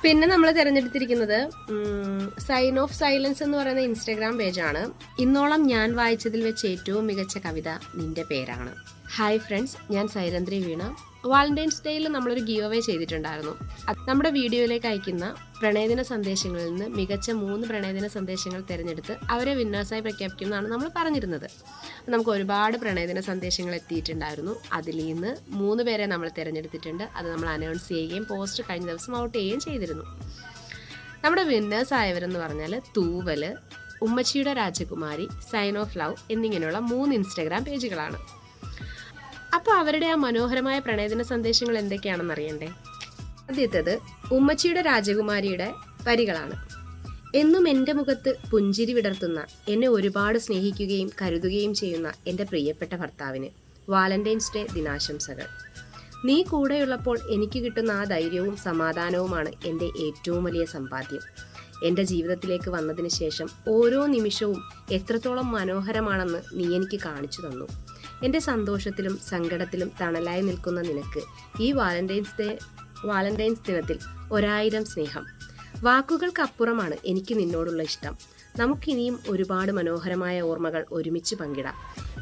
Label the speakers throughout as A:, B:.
A: പിന്നെ നമ്മൾ തിരഞ്ഞെടുത്തിരിക്കുന്നത് sign of silence എന്ന് പറയുന്ന ഇൻസ്റ്റാഗ്രാം പേജാണ്. ഇന്നോളം ഞാൻ വായിച്ചതിൽ വെച്ച് ഏറ്റവും മികച്ച കവിത നിന്റെ പേരാണ്. ഹായ് ഫ്രണ്ട്സ്, ഞാൻ സൈരന്ദ്രി വീണ. വാലന്റൈൻസ് ഡേയിൽ നമ്മളൊരു ഗീവ് അവേ ചെയ്തിട്ടുണ്ടായിരുന്നു. നമ്മുടെ വീഡിയോയിലേക്ക് അയക്കുന്ന പ്രണയദിന സന്ദേശങ്ങളിൽ നിന്ന് മികച്ച 3 പ്രണയദിന സന്ദേശങ്ങൾ തിരഞ്ഞെടുത്ത് അവരെ വിന്നേഴ്സായി പ്രഖ്യാപിക്കുമെന്നാണ് നമ്മൾ പറഞ്ഞിരുന്നത്. നമുക്ക് ഒരുപാട് പ്രണയദിന സന്ദേശങ്ങൾ എത്തിയിട്ടുണ്ടായിരുന്നു. അതിൽ നിന്ന് 3 പേരെ നമ്മൾ തിരഞ്ഞെടുത്തിട്ടുണ്ട്. അത് നമ്മൾ അനൗൺസ് ചെയ്യുകയും പോസ്റ്റ് കഴിഞ്ഞ ദിവസം ഔട്ട് ചെയ്യുകയും ചെയ്തിരുന്നു. നമ്മുടെ വിന്നേഴ്സ് ആയവരെന്ന് പറഞ്ഞാൽ തൂവൽ, ഉമ്മച്ചിയുടെ രാജകുമാരി, സൈൻ ഓഫ് ലവ് എന്നിങ്ങനെയുള്ള 3 ഇൻസ്റ്റാഗ്രാം പേജുകളാണ്. അപ്പോൾ അവരുടെ ആ മനോഹരമായ പ്രണയദിന സന്ദേശങ്ങൾ എന്തൊക്കെയാണെന്ന് അറിയണ്ടേ? ആദ്യത്തേത് ഉമ്മച്ചിയുടെ രാജകുമാരിയുടെ വരികളാണ്. എന്നും എൻ്റെ മുഖത്ത് പുഞ്ചിരി വിടർത്തുന്ന, എന്നെ ഒരുപാട് സ്നേഹിക്കുകയും കരുതുകയും ചെയ്യുന്ന എൻ്റെ പ്രിയപ്പെട്ട ഭർത്താവിന് വാലന്റൈൻസ് ഡേ ദിനാശംസകൾ. നീ കൂടെയുള്ളപ്പോൾ എനിക്ക് കിട്ടുന്ന ആ ധൈര്യവും സമാധാനവുമാണ് എൻ്റെ ഏറ്റവും വലിയ സമ്പാദ്യം. എൻ്റെ ജീവിതത്തിലേക്ക് വന്നതിന് ശേഷം ഓരോ നിമിഷവും എത്രത്തോളം മനോഹരമാണെന്ന് നീ എനിക്ക് കാണിച്ചു തന്നു. എൻ്റെ സന്തോഷത്തിലും സങ്കടത്തിലും തണലായി നിൽക്കുന്ന നിനക്ക് ഈ വാലന്റൈൻസ് ദിനത്തിൽ 1000 സ്നേഹം. വാക്കുകൾക്കപ്പുറമാണ് എനിക്ക് നിന്നോടുള്ള ഇഷ്ടം. നമുക്കിനിയും ഒരുപാട് മനോഹരമായ ഓർമ്മകൾ ഒരുമിച്ച് പങ്കിടാം.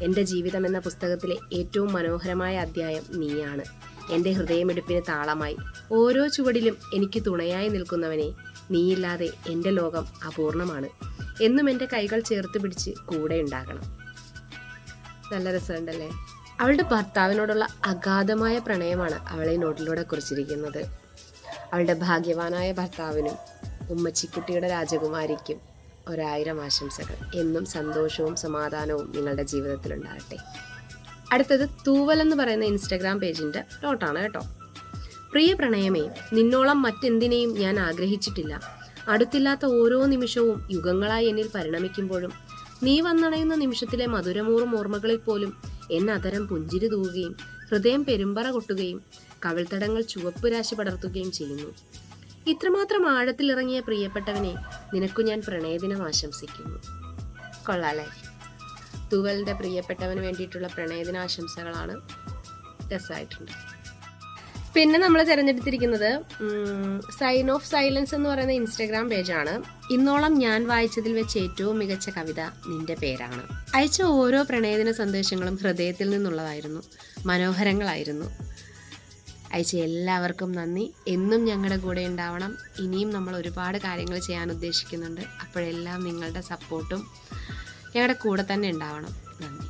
A: എൻ്റെ ജീവിതം എന്ന പുസ്തകത്തിലെ ഏറ്റവും മനോഹരമായ അധ്യായം നീയാണ്. എൻ്റെ ഹൃദയമിടിപ്പിന് താളമായി ഓരോ ചുവടിലും എനിക്ക് തുണയായി നിൽക്കുന്നവനെ, നീയില്ലാതെ എൻ്റെ ലോകം അപൂർണമാണ്. എന്നും എൻ്റെ കൈകൾ ചേർത്ത് പിടിച്ച് കൂടെ ഉണ്ടാകണം. നല്ല രസമുണ്ടല്ലേ? അവളുടെ ഭർത്താവിനോടുള്ള അഗാധമായ പ്രണയമാണ് അവളെ നോട്ടിലൂടെ കുറിച്ചിരിക്കുന്നത്. അവളുടെ ഭാഗ്യവാനായ ഭർത്താവിനും ഉമ്മച്ചിക്കുട്ടിയുടെ രാജകുമാരിക്കും 1000 ആശംസകൾ. എന്നും സന്തോഷവും സമാധാനവും നിങ്ങളുടെ ജീവിതത്തിലുണ്ടാകട്ടെ. അടുത്തത് തൂവൽ എന്ന് പറയുന്ന ഇൻസ്റ്റാഗ്രാം പേജിൻ്റെ നോട്ടാണ് കേട്ടോ. പ്രിയ പ്രണയമേ, നിന്നോളം മറ്റെന്തിനേയും ഞാൻ ആഗ്രഹിച്ചിട്ടില്ല. അടുത്തില്ലാത്ത ഓരോ നിമിഷവും യുഗങ്ങളായി എന്നിൽ പരിണമിക്കുമ്പോഴും നീ വന്നണയുന്ന നിമിഷത്തിലെ മധുരമൂറും ഓർമ്മകളിൽ പോലും എന്നതരം പുഞ്ചിരി തൂവുകയും ഹൃദയം പെരുമ്പറ കൊട്ടുകയും കവിൾത്തടങ്ങൾ ചുവപ്പ് രാശി പടർത്തുകയും ചെയ്യുന്നു. ഇത്രമാത്രം ആഴത്തിലിറങ്ങിയ പ്രിയപ്പെട്ടവനെ, നിനക്കു ഞാൻ പ്രണയദിനം ആശംസിക്കുന്നു. കൊള്ളാലേ? തൂവലിൻ്റെ പ്രിയപ്പെട്ടവന് വേണ്ടിയിട്ടുള്ള പ്രണയദിനാശംസകളാണ്. രസമായിട്ടുണ്ട്. പിന്നെ നമ്മൾ തിരഞ്ഞെടുത്തിരിക്കുന്നത് സൈൻ ഓഫ് സൈലൻസ് എന്ന് പറയുന്ന ഇൻസ്റ്റാഗ്രാം പേജാണ്. ഇന്നോളം ഞാൻ വായിച്ചതിൽ വെച്ച് ഏറ്റവും മികച്ച കവിത നിന്റെ പേരാണ്. അയച്ച ഓരോ പ്രണയദിന സന്ദേശങ്ങളും ഹൃദയത്തിൽ നിന്നുള്ളതായിരുന്നു, മനോഹരങ്ങളായിരുന്നു. അയച്ച എല്ലാവർക്കും നന്ദി. എന്നും ഞങ്ങളുടെ കൂടെ ഉണ്ടാവണം. ഇനിയും നമ്മൾ ഒരുപാട് കാര്യങ്ങൾ ചെയ്യാൻ ഉദ്ദേശിക്കുന്നുണ്ട്. അപ്പോഴെല്ലാം നിങ്ങളുടെ സപ്പോർട്ടും ഞങ്ങളുടെ കൂടെ തന്നെ ഉണ്ടാവണം. നന്ദി.